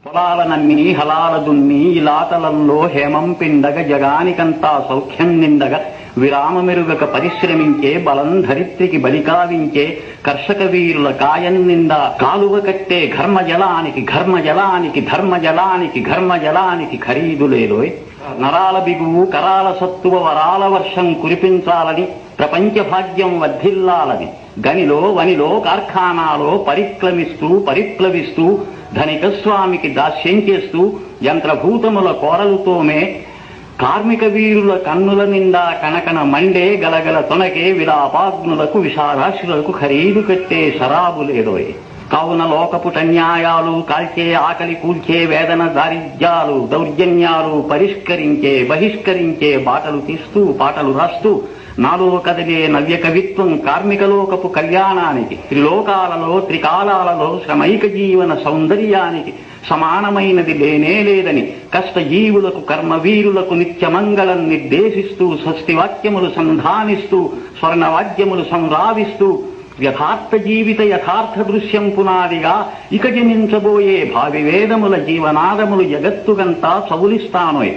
పొలాల నమ్మి హలాల దున్ని ఇలాతలంలో హేమం పిండగ జగానికంతా సౌఖ్యం నిండగ విరామమెరుగక పరిశ్రమించే బలం ధరిత్రికి బలికావించే కర్షక వీరుల కాయం నిండా కాలువ కట్టే ఘర్మజలానికి ఘర్మజలానికి ధర్మజలానికి ఘర్మజలానికి ఖరీదు లేదోయ్. నరాల బిగువు కరాల సత్తువ వరాల వర్షం కురిపించాలని ప్రపంచ భాగ్యం వర్ధిల్లాలని గనిలో వనిలో కార్ఖానాలో పరిప్లవిస్తూ ధనిక స్వామికి దాస్యం చేస్తూ యంత్రభూతముల కోరలుతోమే కార్మిక వీరుల కన్నుల నిండా కనకన మండే గలగల తొనకే విలాపాగ్నులకు విషారాశులకు ఖరీదు కట్టే శరాబు లేదోయ్. కావున లోకపుటన్యాయాలు కాల్చే ఆకలి కూల్చే వేదన దారిద్ర్యాలు దౌర్జన్యాలు బహిష్కరించే బాటలు తీస్తూ పాటలు రాస్తూ నాలో కదిలే నవ్య కవిత్వం కార్మికలోకపు కళ్యాణానికి త్రిలోకాలలో త్రికాలాలలో శ్రమైక జీవన సౌందర్యానికి సమానమైనది లేనేలేదని కష్టజీవులకు కర్మవీరులకు నిత్యమంగళం నిర్దేశిస్తూ స్వస్తివాక్యములు సంధానిస్తూ స్వర్ణవాద్యములు సంరావిస్తూ యథార్థ జీవిత యథార్థ దృశ్యం పునాదిగా ఇక జనించబోయే భావి వేదముల జీవనాదములు జగత్తుగంతా సవులిస్తానోయ్.